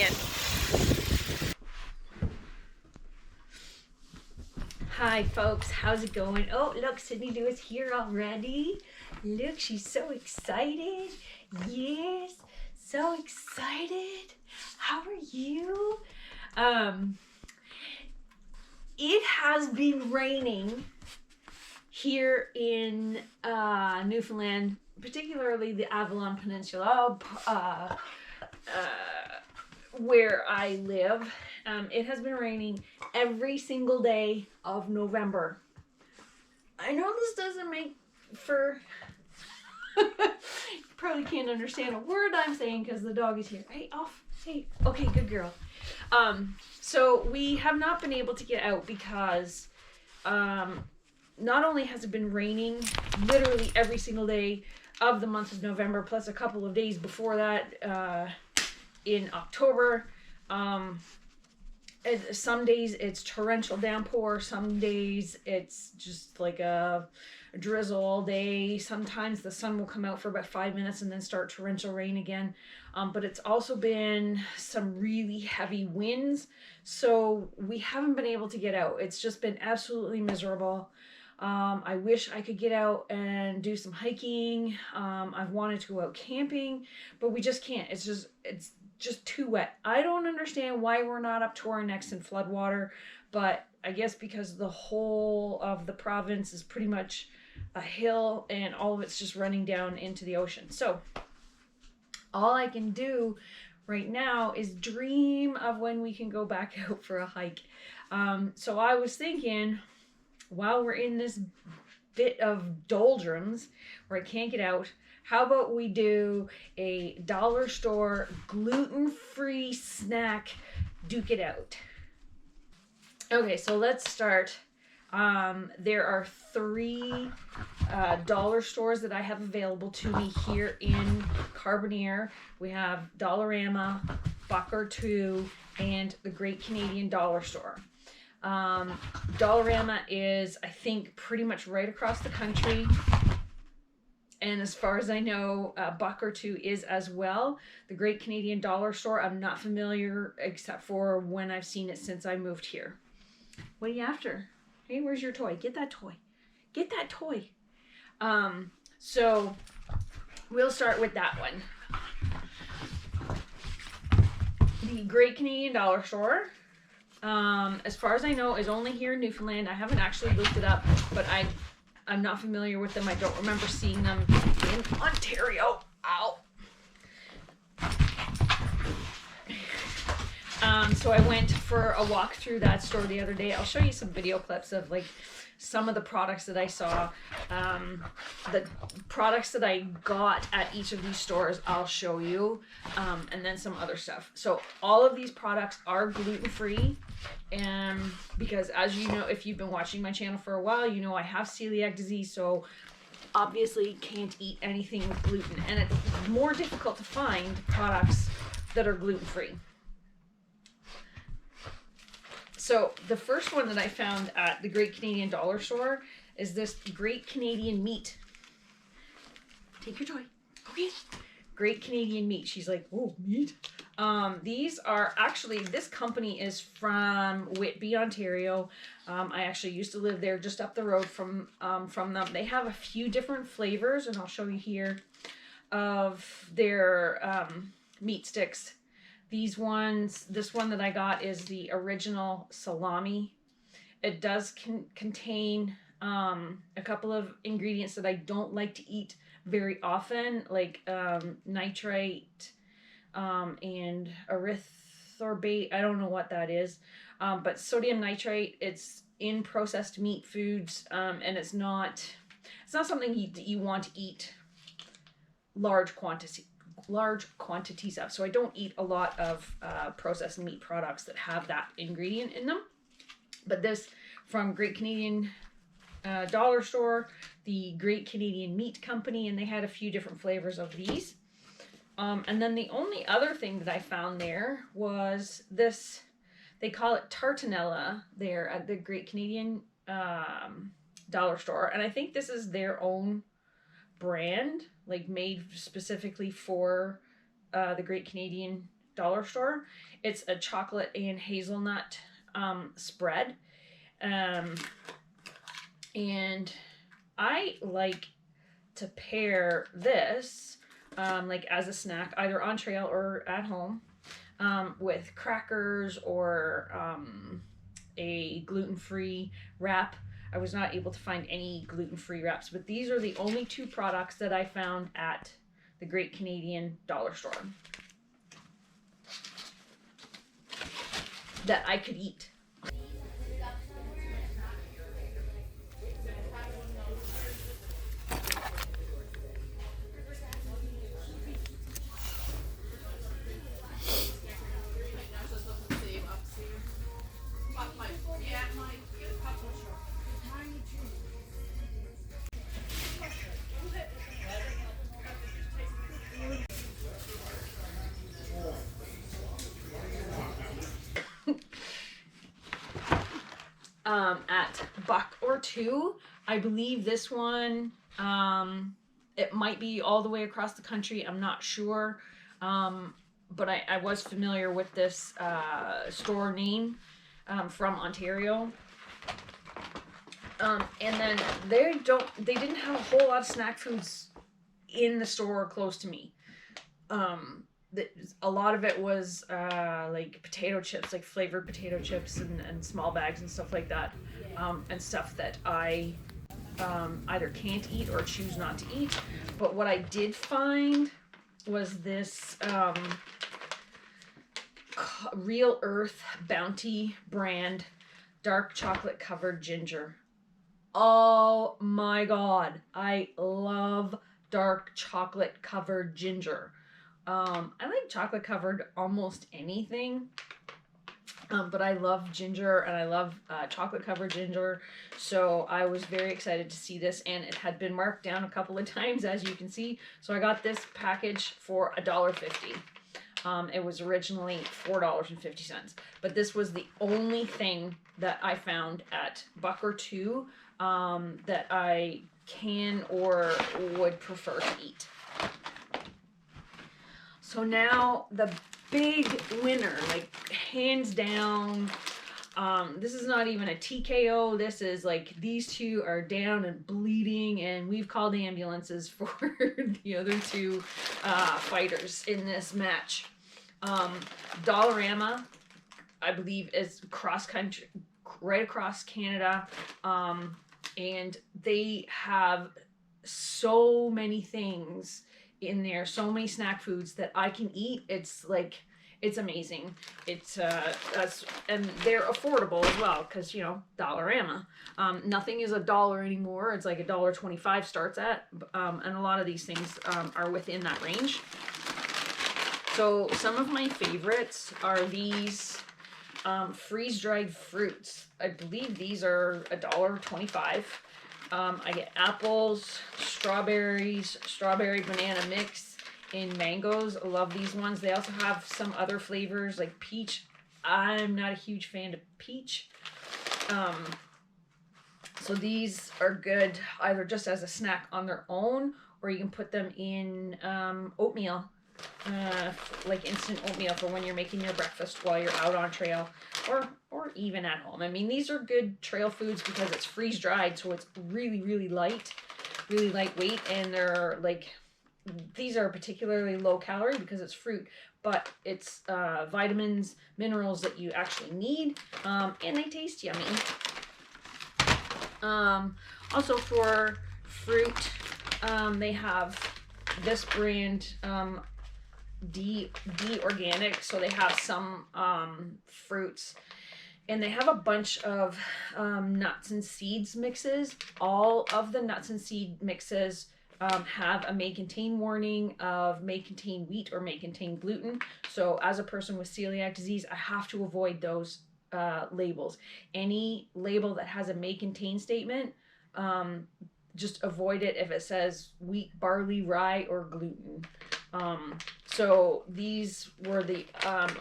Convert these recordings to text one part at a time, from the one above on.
in. Hi folks, how's it going? Oh, look, Sydney Lou is here already. Look, she's so excited. Yes, so excited. How are you? It has been raining here in Newfoundland, particularly the Avalon Peninsula, where I live. It has been raining every single day of November. I know this doesn't make for... You probably can't understand a word I'm saying because the dog is here. Hey, off. Hey, okay, good girl. So we have not been able to get out because not only has it been raining literally every single day of the month of November, plus a couple of days before that in October. Some days it's torrential downpour, some days it's just like a drizzle all day. Sometimes the sun will come out for about 5 minutes and then start torrential rain again. But it's also been some really heavy winds, so we haven't been able to get out. It's just been absolutely miserable. I wish I could get out and do some hiking. I've wanted to go out camping, but we just can't. It's just too wet. I don't understand why we're not up to our necks in floodwater, but I guess because the whole of the province is pretty much a hill and all of it's just running down into the ocean. So all I can do right now is dream of when we can go back out for a hike. So I was thinking, while we're in this bit of doldrums where I can't get out, how about we do a dollar store gluten-free snack, duke it out. Okay, so let's start. There are 3 dollar stores that I have available to me here in Carbonear. We have Dollarama, Buck or Two, and the Great Canadian Dollar Store. Dollarama is, I think, pretty much right across the country. And as far as I know, Buck or Two is as well. The Great Canadian Dollar Store, I'm not familiar except for when I've seen it since I moved here. What are you after? Hey, where's your toy? Get that toy. Get that toy. So we'll start with that one. The Great Canadian Dollar Store, as far as I know, is only here in Newfoundland. I haven't actually looked it up, but I'm not familiar with them. I don't remember seeing them in Ontario. Ow. So I went for a walk through that store the other day. I'll show you some video clips of like some of the products that I saw. The products that I got at each of these stores, I'll show you, and then some other stuff. So all of these products are gluten-free, and because as you know, if you've been watching my channel for a while, you know I have celiac disease, so obviously can't eat anything with gluten, and it's more difficult to find products that are gluten-free. So the first one that I found at the Great Canadian Dollar Store is this Great Canadian Meat. Take your toy. Okay. Great Canadian Meat. She's like, oh, meat. These are actually, this company is from Whitby, Ontario. I actually used to live there just up the road from them. They have a few different flavors, and I'll show you here, of their meat sticks. These ones, this one that I got is the original salami. It does contain a couple of ingredients that I don't like to eat very often, like nitrite and erythorbate. I don't know what that is, but sodium nitrite. It's in processed meat foods, and it's not something you want to eat large quantities of. So I don't eat a lot of processed meat products that have that ingredient in them. But this from Great Canadian Dollar Store, the Great Canadian Meat Company, and they had a few different flavors of these. And then the only other thing that I found there was this, they call it tartanella there at the Great Canadian Dollar Store. And I think this is their own brand, like made specifically for the Great Canadian dollar store. It's a chocolate and hazelnut spread. And I like to pair this like as a snack, either on trail or at home, with crackers or a gluten-free wrap. I was not able to find any gluten-free wraps, but these are the only two products that I found at the Great Canadian Dollar Store that I could eat. At buck or two. I believe this one, it might be all the way across the country. I'm not sure. But I was familiar with this store name from Ontario. And then they didn't have a whole lot of snack foods in the store close to me. A lot of it was like potato chips, like flavored potato chips and small bags and stuff like that, and stuff that I either can't eat or choose not to eat. But what I did find was this Real Earth Bounty brand dark chocolate covered ginger. Oh my god, I love dark chocolate covered ginger. I like chocolate covered almost anything, but I love ginger and I love chocolate covered ginger. So I was very excited to see this, and it had been marked down a couple of times, as you can see. So I got this package for $1.50. It was originally $4.50, but this was the only thing that I found at buck or two that I can or would prefer to eat. So now the big winner, like hands down, this is not even a TKO. This is like, these two are down and bleeding, and we've called ambulances for the other two fighters in this match. Dollarama, I believe, is cross country, right across Canada, and they have so many things in there, so many snack foods that I can eat. It's like, it's amazing. It's and they're affordable as well, because, you know, Dollarama. Nothing is $1 anymore. It's like $1.25 starts at, and a lot of these things are within that range. So some of my favorites are these freeze-dried fruits. I believe these are $1.25. I get apples, strawberries, strawberry banana mix, and mangoes. I love these ones. They also have some other flavors like peach. I'm not a huge fan of peach. So these are good either just as a snack on their own, or you can put them in oatmeal, like instant oatmeal for when you're making your breakfast while you're out on trail, or even at home. I mean, these are good trail foods because it's freeze dried, so it's really, really light, really lightweight, and they're like, these are particularly low calorie because it's fruit, but it's vitamins, minerals that you actually need, and they taste yummy. Also for fruit, they have this brand, D Organic, so they have some fruits, and they have a bunch of nuts and seeds mixes. All of the nuts and seed mixes have a may contain warning of may contain wheat or may contain gluten. So as a person with celiac disease, I have to avoid those labels. Any label that has a may contain statement, just avoid it if it says wheat, barley, rye, or gluten. So these were the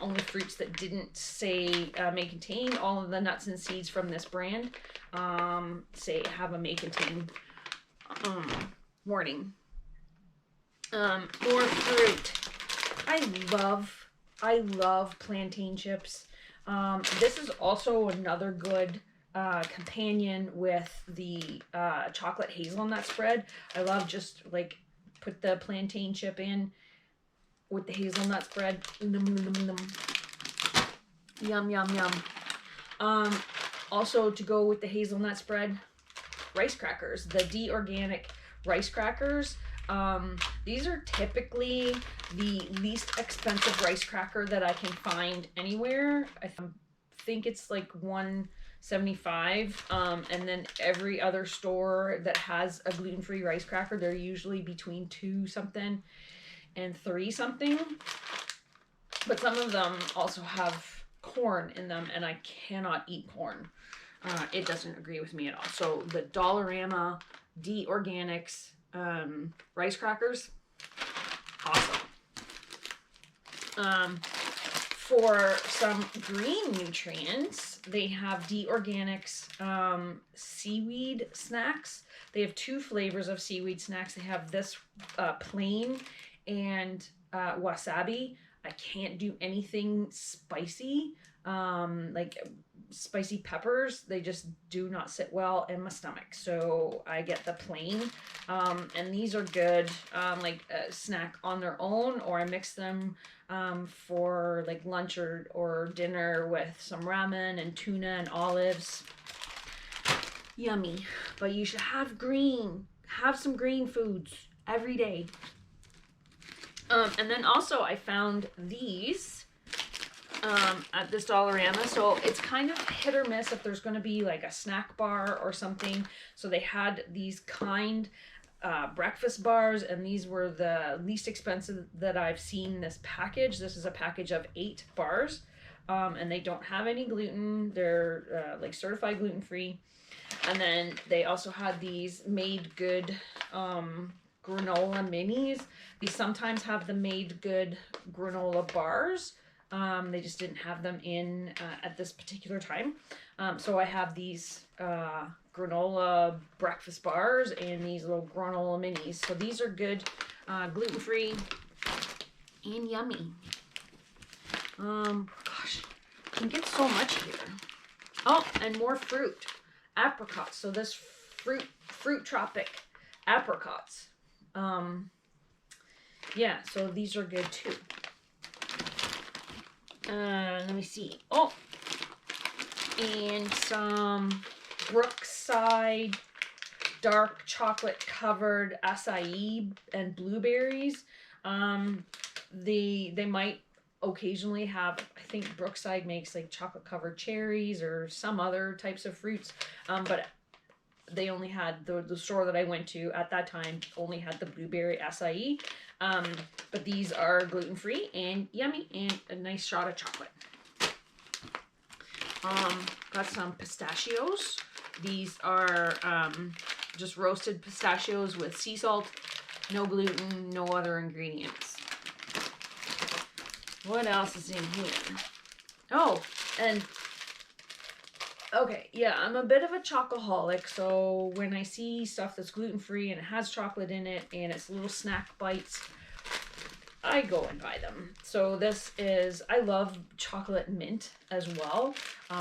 only fruits that didn't say may contain. All of the nuts and seeds from this brand say have a may contain warning. More fruit. I love I love plantain chips. This is also another good companion with the chocolate hazelnut spread. I love just like put the plantain chip in with the hazelnut spread. Num, num, num, num. Yum, yum, yum. Also to go with the hazelnut spread, rice crackers, the D organic rice crackers. These are typically the least expensive rice cracker that I can find anywhere. I think it's like $1.75. And then every other store that has a gluten-free rice cracker, they're usually between $2 something and $3 something. But some of them also have corn in them, and I cannot eat corn. It doesn't agree with me at all. So the Dollarama D Organics rice crackers, awesome. For some green nutrients, they have D Organics seaweed snacks. They have 2 flavors of seaweed snacks. They have this plain and wasabi. I can't do anything spicy, like spicy peppers. They just do not sit well in my stomach. So I get the plain, and these are good, like a snack on their own, or I mix them for like lunch or dinner with some ramen and tuna and olives. Yummy. But you should have some green foods every day. And then also I found these at this Dollarama. So it's kind of hit or miss if there's going to be like a snack bar or something. So they had these breakfast bars, and these were the least expensive that I've seen this package. This is a package of 8 bars, and they don't have any gluten. They're like certified gluten-free. And then they also had these Made Good granola minis. These sometimes have the Made Good granola bars. They just didn't have them in at this particular time. So I have these granola breakfast bars and these little granola minis. So these are good, gluten-free and yummy. Gosh, you can get so much here. Oh, and more fruit. Apricots. So this fruit tropic apricots. Yeah, so these are good too. Let me see. Oh, and some Brookside dark chocolate covered acai and blueberries. They might occasionally have, I think Brookside makes like chocolate covered cherries or some other types of fruits, but they only had the store that I went to at that time only had the blueberry acai. But these are gluten-free and yummy and a nice shot of chocolate. Got some pistachios. These are just roasted pistachios with sea salt, no gluten, no other ingredients. What else is in here? Oh, and okay, yeah, I'm a bit of a chocoholic, so when I see stuff that's gluten-free and it has chocolate in it and it's little snack bites, I go and buy them. So this is, I love chocolate mint as well.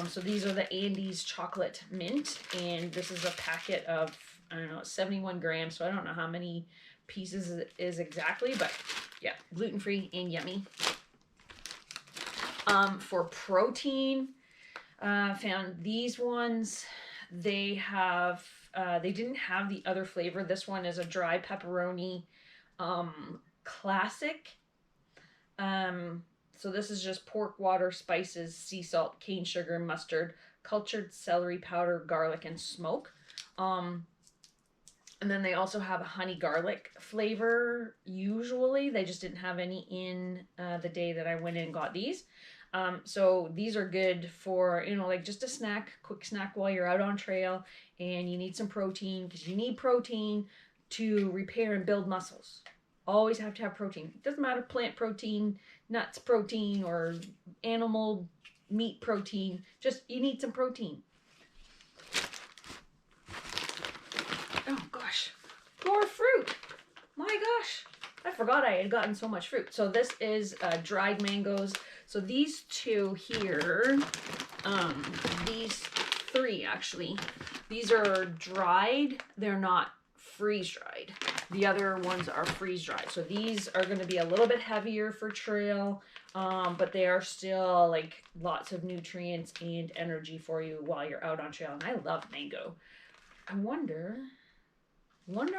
So these are the Andes chocolate mint, and this is a packet of, I don't know, 71 grams, so I don't know how many pieces it is exactly, but yeah, gluten-free and yummy. For protein, found these ones. They have, they didn't have the other flavor. This one is a dry pepperoni classic. So this is just pork, water, spices, sea salt, cane sugar, mustard, cultured celery powder, garlic, and smoke. And then they also have a honey garlic flavor. Usually they just didn't have any in the day that I went in and got these. So these are good for, you know, like just a snack, quick snack while you're out on trail and you need some protein, because you need protein to repair and build muscles. Always have to have protein. It doesn't matter, plant protein, nuts protein, or animal meat protein. Just, you need some protein. Oh gosh, more fruit. My gosh, I forgot I had gotten so much fruit. So this is dried mangoes. So these two here, these three actually, these are dried. They're not freeze dried. The other ones are freeze dried. So these are going to be a little bit heavier for trail, but they are still like lots of nutrients and energy for you while you're out on trail. And I love mango. I wonder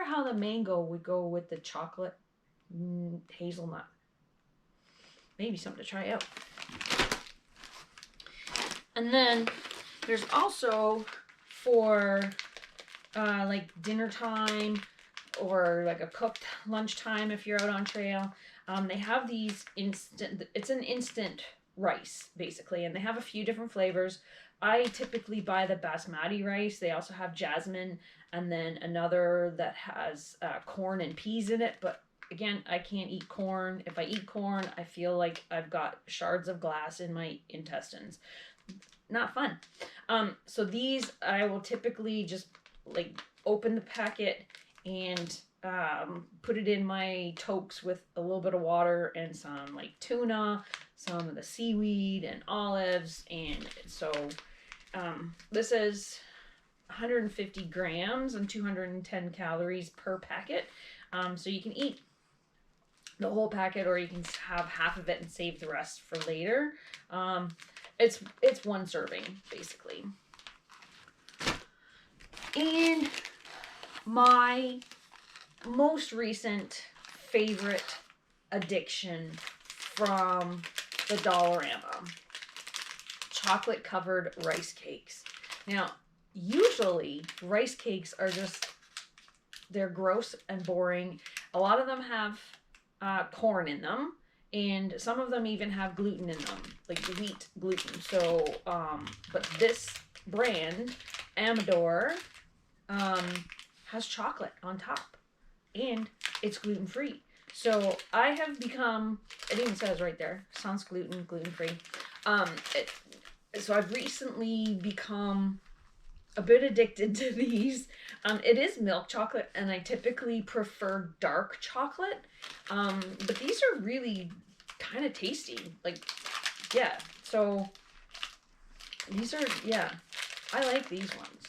how the mango would go with the chocolate hazelnut. Maybe something to try out. And then there's also for like dinner time or like a cooked lunchtime if you're out on trail. They have these it's an instant rice basically, and they have a few different flavors. I typically buy the basmati rice. They also have jasmine, and then another that has corn and peas in it. But again, I can't eat corn. If I eat corn, I feel like I've got shards of glass in my intestines. Not fun. So these, I will typically just like open the packet and put it in my toques with a little bit of water and some like tuna, some of the seaweed and olives. And so this is 150 grams and 210 calories per packet. So you can eat the whole packet, or you can have half of it and save the rest for later. It's one serving basically. And my most recent favorite addiction from the Dollarama: chocolate covered rice cakes. Now, usually rice cakes are they're gross and boring. A lot of them have corn in them, and some of them even have gluten in them, like wheat gluten. So, but this brand, Amador, has chocolate on top, and it's gluten free. So I have become, it even says right there, sans gluten, gluten free. So I've recently become a bit addicted to these. It is milk chocolate, and I typically prefer dark chocolate. But these are really kind of tasty. Like, yeah. So these are, yeah, I like these ones.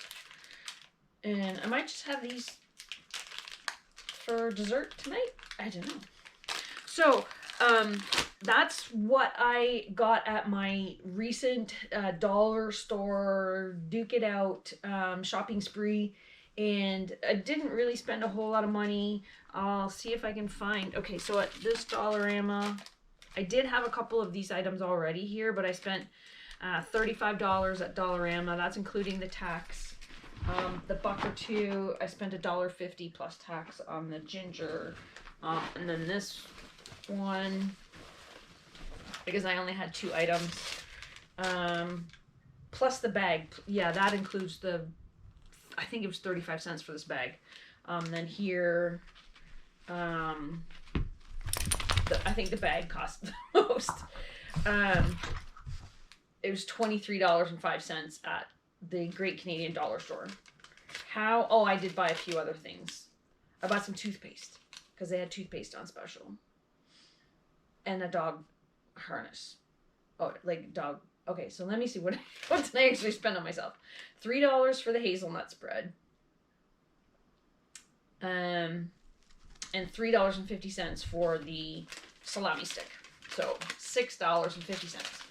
And I might just have these for dessert tonight. I don't know. So, that's what I got at my recent dollar store Duke It Out shopping spree. And I didn't really spend a whole lot of money. I'll see if I can find... Okay, so at this Dollarama, I did have a couple of these items already here, but I spent $35 at Dollarama. That's including the tax. The buck or two, I spent $1.50 plus tax on the ginger. And then this one, because I only had 2 items, plus the bag. Yeah, that includes the, I think it was 35 cents for this bag. Then here, I think the bag cost the most. It was $23.05 at the Great Canadian Dollar Store. Oh, I did buy a few other things. I bought some toothpaste, because they had toothpaste on special. And a dog harness. Oh, like dog. Okay, so let me see what did I actually spend on myself. $3 for the hazelnut spread. And $3.50 for the salami stick. So $6.50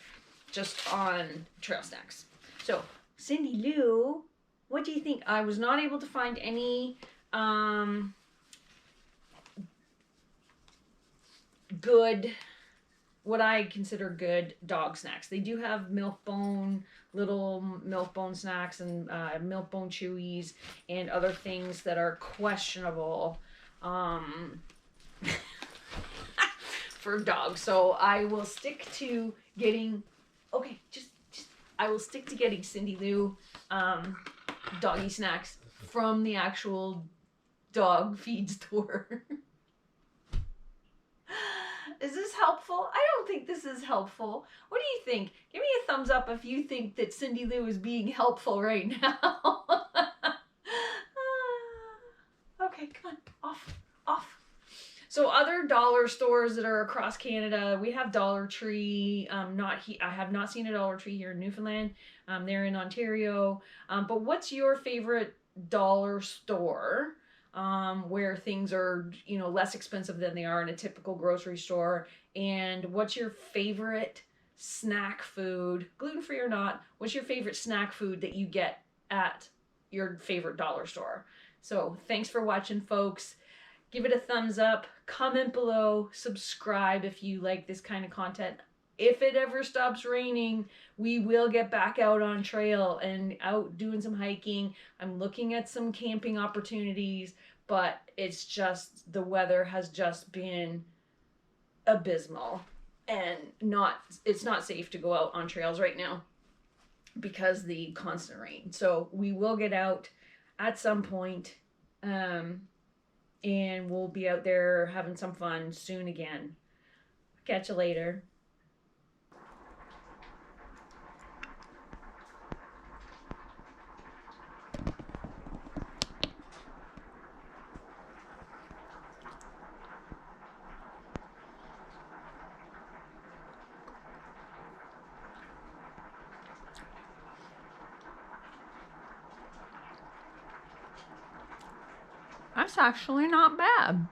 just on trail snacks. So Cindy Lou, what do you think? I was not able to find any good, what I consider good dog snacks. They do have little milk bone snacks and milk bone chewies and other things that are questionable for dogs. So I will stick to getting, I will stick to getting Cindy Lou doggy snacks from the actual dog feed store. Is this helpful? I don't think this is helpful. What do you think? Give me a thumbs up if you think that Cindy Lou is being helpful right now. Okay, come on. Off. So other dollar stores that are across Canada, we have Dollar Tree. I have not seen a Dollar Tree here in Newfoundland. They're in Ontario. But what's your favorite dollar store where things are, less expensive than they are in a typical grocery store? And what's your favorite snack food, gluten-free or not? What's your favorite snack food that you get at your favorite dollar store? So thanks for watching, folks. Give it a thumbs up, comment below, subscribe if you like this kind of content. If it ever stops raining, we will get back out on trail and out doing some hiking. I'm looking at some camping opportunities, but it's just, the weather has just been abysmal and it's not safe to go out on trails right now because the constant rain. So we will get out at some point. And we'll be out there having some fun soon again. Catch you later. That's actually not bad.